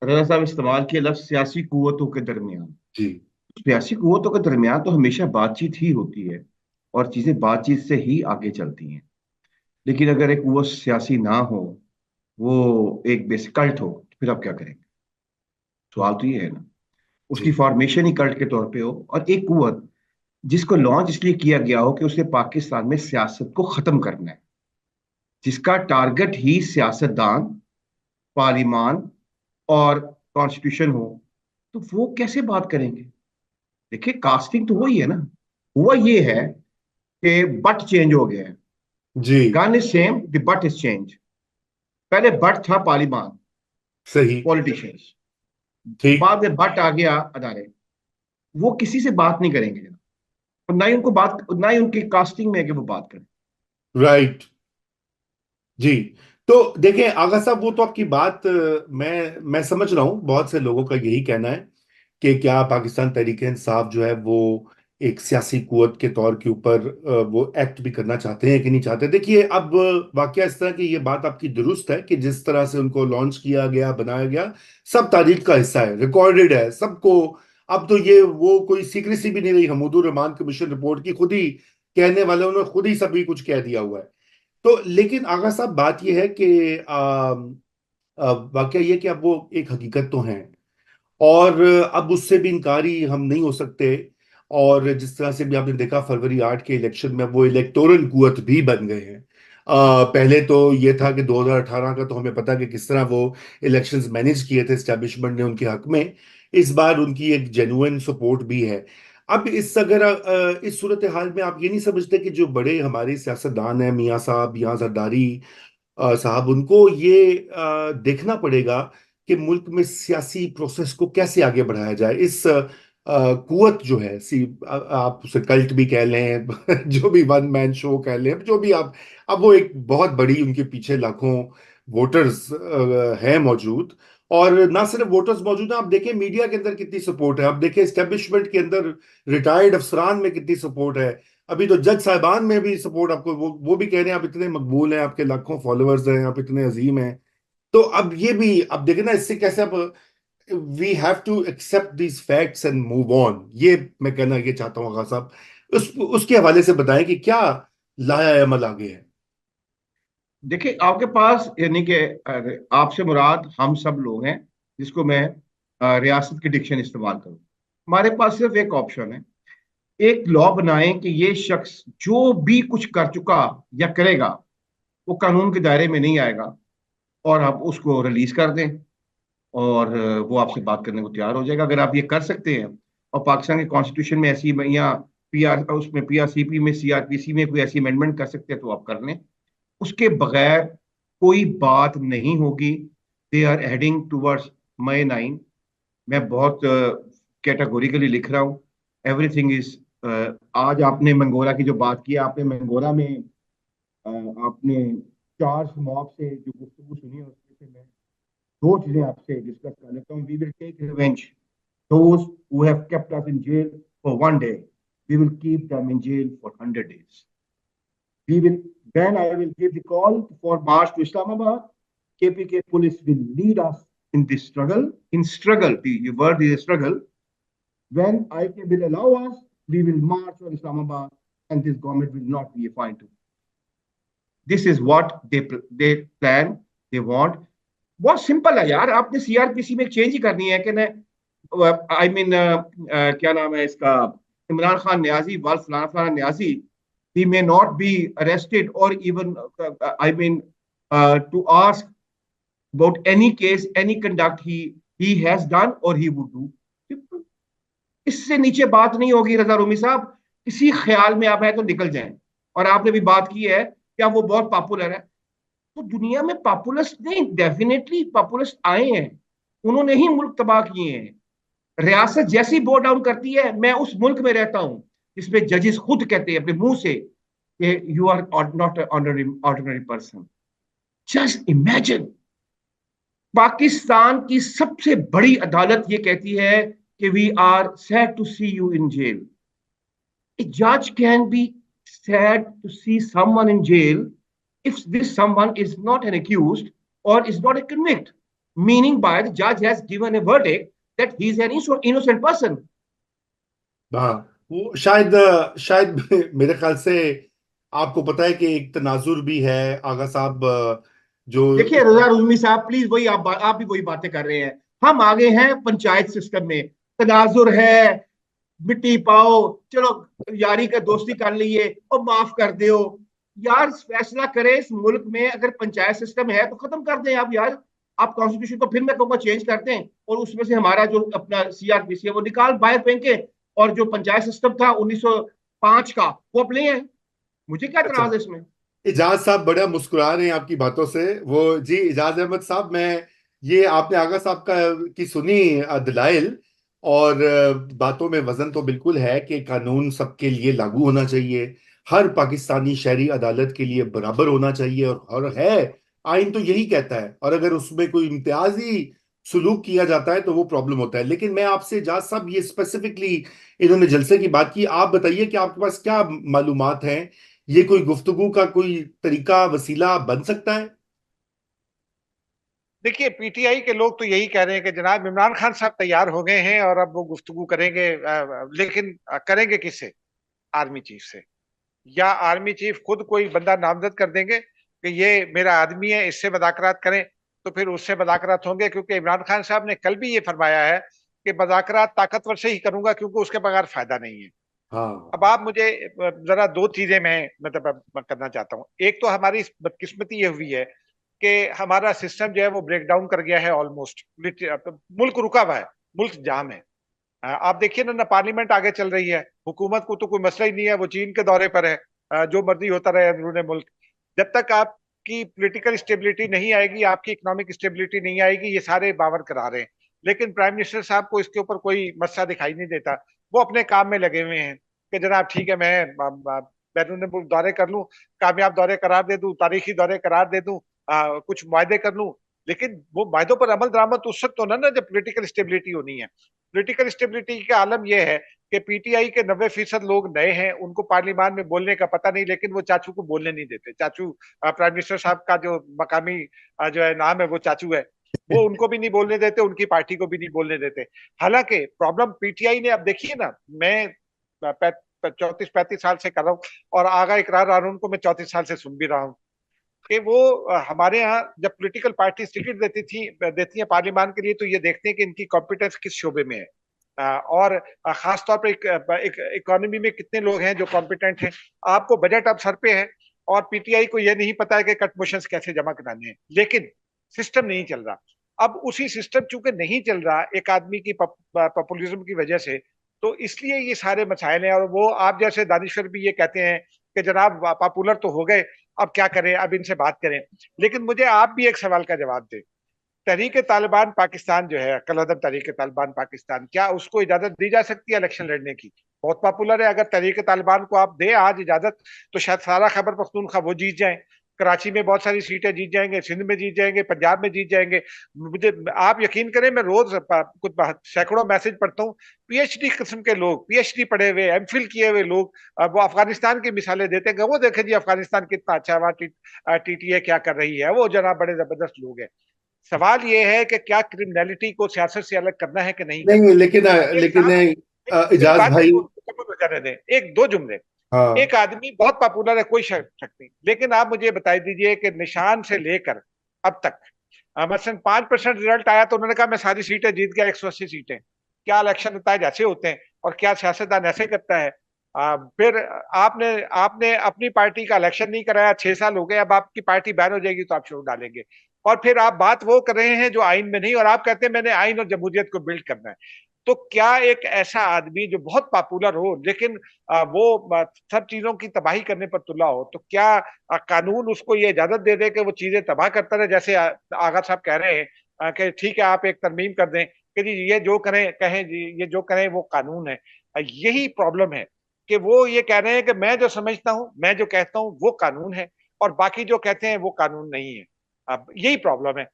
रजा साहब इस्तेमाल किया लफ्ज सियासी कुव्वतों के दरमियान। जी। सियासी कुव्वतों के दरमियान तो हमेशा बातचीत ही होती है, और चीजें बातचीत से ही आगे चलती हैं। लेकिन अगर एक कुव्वत सियासी ना हो, वो एक बेसिक कल्ट हो, तो फिर आप क्या करेंगे? सवाल तो ये है ना। उसकी जी। फॉर्मेशन ही कल्ट के तौर पे हो, और एक कुव्वत जिसको लॉन्च इसलिए किया गया हो कि उसे पाकिस्तान में सियासत को खत्म करना है, जिसका टारगेट ही सियासतदान, पार्लिमान और कॉन्स्टिट्यूशन हो, तो वो कैसे बात करेंगे? देखिए, कास्टिंग तो वही है ना। हुआ ये है कि बट चेंज हो गया है। जी। Gun is same, the butt is change. पहले बट था पार्लिमान, सही। पॉलिटिशियंस। ठीक। बाद में बट आ गया अदारे। वो किसी से बात नहीं करेंगे जनाब, और ना ही उनको बात, ना ही उनकी कास्टिंग में है कि वो बात करें। राइट। जी। तो देखिए आगा साहब, वो तो आपकी बात मैं समझ रहा हूं, बहुत से लोगों का यही कहना है कि क्या पाकिस्तान तहरीक इंसाफ जो है वो एक सियासी कुव्वत के तौर के ऊपर वो एक्ट भी करना चाहते हैं कि नहीं चाहते। देखिए अब वाकया इस तरह की, ये बात आपकी दुरुस्त है कि जिस तरह से उनको लॉन्च किया गया, बनाया गया, सब तारीख का हिस्सा है, रिकॉर्डेड है सबको। अब तो ये वो कोई सीक्रेसी भी नहीं रही, हमूदुर रहमान कमीशन रिपोर्ट की खुद ही कहने वाले, उन्होंने खुद ही सभी कुछ कह दिया हुआ है। तो लेकिन आगा साहब, बात यह है कि वाकया ये कि अब वो एक हकीकत तो है, और अब उससे भी इनकारी हम नहीं हो सकते। और जिस तरह से भी आपने देखा, फरवरी 8 के इलेक्शन में वो इलेक्टोरल कुवत भी बन गए हैं। पहले तो ये था कि 2018 का तो हमें पता है कि किस तरह वो इलेक्शंस मैनेज किए थे एस्टेब्लिशमेंट ने उनके हक में। इस बार उनकी एक जेन्युइन सपोर्ट भी है। अब इस सूरत हाल में आप ये नहीं समझते कि जो बड़े हमारे सियासतदान हैं, मियां साहब या जरदारी साहब, उनको ये देखना पड़ेगा कि मुल्क में सियासी प्रोसेस को कैसे आगे बढ़ाया जाए। इस कुवत जो है, आप उसे कल्ट भी कह लें जो भी वन मैन शो कह लें, जो भी आप, अब वो एक बहुत बड़ी, उनके पीछे लाखों वोटर्स हैं मौजूद। और ना सिर्फ वोटर्स मौजूद हैं, आप देखें मीडिया के अंदर कितनी सपोर्ट है, आप देखें एस्टेब्लिशमेंट के अंदर रिटायर्ड अफसरान में कितनी सपोर्ट है। अभी तो जज साहिबान में भी सपोर्ट आपको, वो भी कह रहे हैं आप इतने मकबूल हैं, आपके लाखों फॉलोअर्स हैं, आप इतने अजीम हैं। तो अब ये भी अब देखें ना, इससे कैसे आप, we have to accept these facts and move on, ये मैं कहना ये चाहता हूँ आगा साहब। उसके हवाले से बताएं कि क्या लाया अमल आगे है। देखिए, आपके पास यानी कि आपसे मुराद हम सब लोग हैं, जिसको मैं रियासत की डिक्शन इस्तेमाल करूं। हमारे पास सिर्फ एक ऑप्शन है। एक लॉ बनाएं कि ये शख्स जो भी कुछ कर चुका या करेगा, वो कानून के दायरे में नहीं आएगा, और आप उसको रिलीज कर दें, और वो आपसे बात करने को तैयार हो जाएगा। अगर आप ये कर सकते हैं, और पाकिस्तान के कॉन्स्टिट्यूशन में ऐसी, या पीआर उसमें पीआरसीपी में, सीआरपीसी में कोई ऐसी अमेंडमेंट कर सकते हैं, तो आप कर लें। उसके बगैर कोई बात नहीं होगी। दे आर हेडिंग टूवर्ड्स मई 9। मैं बहुत कैटेगोरिकली लिख रहा हूँ। एवरीथिंग इज, आज आपने मंगोरा की जो बात की, आपने मंगोरा में आपने चार्ल्स मॉब से जो गुफ्तगू सुनी है, उसमें से मैं दो चीजें आपसे डिस्कस कर लेता हूँ। We will take revenge those who have kept us in jail for 1 day, we will keep them in jail for 100 days. We will, then I will give the call for march to Islamabad. KPK police will lead us in this struggle. In struggle, the word is struggle. When IK will allow us, we will march on Islamabad, and this government will not be a fine to. This is what they plan, they want. बहुत simple है यार, आपने CrPC में change ही करनी है कि नहीं। I mean, क्या नाम है इसका, इमरान खान न्याजी, वाल फलाना फलाना Niazi, he may not be arrested, or even I mean, to ask about any case, any conduct he has done or he would do. इससे नीचे बात नहीं होगी रजा रूमी साहब। किसी ख्याल में आप है तो निकल जाएं। और आपने भी बात की है कि अब वो बहुत पॉपुलर है। तो दुनिया में पॉपुलिस्ट नहीं, डेफिनेटली पॉपुलिस्ट आए हैं, उन्होंने ही मुल्क तबाह किए हैं। रियासत जैसी बो डाउन करती है, मैं उस मुल्क में रहता हूं जिसमें जजेस खुद कहते हैं अपने मुंह से कि you are not ordinary person. Just imagine, Pakistan की सबसे बड़ी अदालत ये कहती है कि we are sad to see you in jail. A judge can be sad to see someone in jail if this someone is not an accused or is not a convict. meaning by the judge has given a verdict that he is an innocent person. हाँ, वो शायद शायद मेरे ख्याल से आपको पता है कि एक तनाजुर भी है आगा साहब, जो देखिए रजा रुजमी साहब, प्लीज वही आप भी वही बातें कर रहे हैं। हम आगे हैं पंचायत सिस्टम में, तनाजुर है, मिट्टी पाओ, चलो यारी का दोस्ती कर लिए और माफ कर दो। यार फैसला करें इस मुल्क में, अगर पंचायत सिस्टम है तो खत्म कर दें आप यार। आप कॉन्स्टिट्यूशन को फिर मैं कहूंगा चेंज कर दें, और उसमें से हमारा जो अपना सीआरपीसी है वो निकाल बाहर फेंके, और जो पंचायत सिस्टम था 1905 का वो अब ले आए। मुझे क्या अच्छा, एतराज है इसमें? इजाज साहब बड़ा मुस्कुरा रहे हैं आपकी बातों से। वो जी इजाज अहमद साहब, मैं ये आपने आगा साहब का की सुनी दलाइल, और बातों में वजन तो बिल्कुल है कि कानून सबके लिए लागू होना चाहिए, हर पाकिस्तानी शहरी अदालत के लिए बराबर होना चाहिए, और है, आइन तो यही कहता है, और अगर उसमें कोई इम्तियाजी सुलूक किया जाता है तो वो प्रॉब्लम होता है। लेकिन मैं आपसे इजाज साहब, ये स्पेसिफिकली इन्होंने जलसे की बात की, आप बताइए कि आपके पास क्या मालूमात हैं, ये कोई गुफ्तगू का कोई तरीका वसीला बन सकता है? देखिए, पीटीआई के लोग तो यही कह रहे हैं कि जनाब इमरान खान साहब तैयार हो गए हैं और अब वो गुफ्तगू करेंगे, लेकिन करेंगे किससे? आर्मी चीफ से। या आर्मी चीफ खुद कोई बंदा नामजद कर देंगे कि ये मेरा आदमी है, इससे मुज़ाकरात करें, तो फिर उससे मुज़ाकरात होंगे। क्योंकि इमरान खान साहब ने कल भी ये फरमाया है कि मुज़ाकरात ताकतवर से ही करूंगा, क्योंकि उसके बगैर फायदा नहीं है। हाँ। अब आप मुझे जरा दो चीजें मैं मतलब मैं करना चाहता हूँ। एक तो हमारी बदकिस्मती ये हुई है कि हमारा सिस्टम जो है वो ब्रेक डाउन कर गया है ऑलमोस्ट। मुल्क रुका हुआ है, मुल्क जाम है। आप देखिए ना, पार्लियामेंट आगे चल रही है, हुकूमत को तो कोई मसला ही नहीं है, वो चीन के दौरे पर है। जो मर्जी होता रहे अंदरूनी मुल्क। जब तक आपकी पॉलिटिकल स्टेबिलिटी नहीं आएगी, आपकी इकोनॉमिक स्टेबिलिटी नहीं आएगी, ये सारे बावर करा रहे हैं। लेकिन प्राइम मिनिस्टर साहब को इसके ऊपर कोई मसला दिखाई नहीं देता। वो अपने काम में लगे हुए हैं कि जनाब ठीक है, मैं बैरून मुल्क दौरे कर लूं, कामयाब दौरे करार दे दूं, तारीखी दौरे करार दे दूं, कुछ मुआहदे कर लूं। लेकिन वो वायदों पर अमल दरामद उस वक्त होना ना जब पॉलिटिकल स्टेबिलिटी होनी है। पॉलिटिकल स्टेबिलिटी का आलम यह है कि पीटीआई के 90% लोग नए हैं, उनको पार्लियामान में बोलने का पता नहीं, लेकिन वो चाचू को बोलने नहीं देते। चाचू, प्राइम मिनिस्टर साहब का जो मकामी जो है नाम है वो चाचू है, वो उनको भी नहीं बोलने देते, उनकी पार्टी को भी नहीं बोलने देते। हालांकि प्रॉब्लम पीटीआई ने, अब देखिए ना, मैं 34-35 साल से कर रहा हूँ, और आगा इकरार हारून को मैं 34 साल से सुन भी रहा हूँ कि वो हमारे यहाँ जब पॉलिटिकल पार्टी टिकट देती है पार्लियामान के लिए, तो ये देखते हैं कि इनकी कॉम्पिटेंस किस शोबे में है। और खास तौर पर एक इकोनॉमी में कितने लोग हैं जो कॉम्पिटेंट हैं। आपको बजट अब सर पे है, और पीटीआई को यह नहीं पता है कि कट मोशंस कैसे जमा कराने हैं, लेकिन सिस्टम नहीं चल रहा। अब उसी सिस्टम चूंकि नहीं चल रहा एक आदमी की पॉपुलिज्म की वजह से, तो इसलिए ये सारे मसाइल हैं। और वो आप जैसे दानिश्वर भी ये कहते हैं कि जनाब पॉपुलर तो हो गए, अब क्या करें, अब इनसे बात करें। लेकिन मुझे आप भी एक सवाल का जवाब दें। तहरीक तालिबान पाकिस्तान जो है, कलअदम तहरीक तालिबान पाकिस्तान, क्या उसको इजाजत दी जा सकती है इलेक्शन लड़ने की? बहुत पॉपुलर है। अगर तहरीक तालिबान को आप दे आज इजाजत, तो शायद सारा खैबर पख्तूनख्वा वो जीत जाए। कराची में बहुत सारी सीटें जीत जाएंगे, सिंध में जीत जाएंगे, पंजाब में जीत जाएंगे। मुझे, आप यकीन करें, मैं रोज कुछ सैकड़ों मैसेज पढ़ता हूँ। पीएचडी किस्म के लोग, पीएचडी पढ़े हुए, एमफिल किए हुए लोग, वो अफगानिस्तान की मिसालें देते हैं। वो देखे जी अफगानिस्तान कितना अच्छा है, वहाँ टीटीए क्या कर रही है, वो जनाब बड़े जबरदस्त लोग हैं। सवाल ये है कि क्या क्रिमिनलिटी को सियासत से अलग करना है कि नहीं नहीं, करना? लेकिन एक साहब, एक इजाज बात भाई। मेरे को मुकम्मल हो जाने दें, एक दो जुमले। हाँ। एक आदमी बहुत पॉपुलर है, कोई शक नहीं, लेकिन आप मुझे बता दीजिए कि निशान से लेकर अब तक मसलन 5% रिजल्ट आया तो उन्होंने कहा मैं सारी सीटें जीत गया, 180 सीटें। क्या इलेक्शन नतायज ऐसे होते हैं? और क्या सियासतदान ऐसे करता है? फिर आपने आपने अपनी पार्टी का इलेक्शन नहीं कराया, 6 साल हो गए, अब आपकी पार्टी बैन हो जाएगी तो आप शोर डालेंगे। और फिर आप बात वो कर रहे हैं जो आइन में नहीं, और आप कहते हैं मैंने आइन और जमहूरियत को बिल्ड करना है। तो क्या एक ऐसा आदमी जो बहुत पॉपुलर हो, लेकिन वो सब चीजों की तबाही करने पर तुला हो, तो क्या कानून उसको ये इजाजत दे दे कि वो चीजें तबाह करता रहे? जैसे आगा साहब कह रहे हैं कि ठीक है, आप एक तरमीम कर दें कि जी ये जो करें कहें, जी ये जो करें वो कानून है। यही प्रॉब्लम है कि वो ये कह रहे हैं कि मैं जो समझता हूं, मैं जो कहता हूं वो कानून है, और बाकी जो कहते हैं वो कानून नहीं है। अब यही प्रॉब्लम है।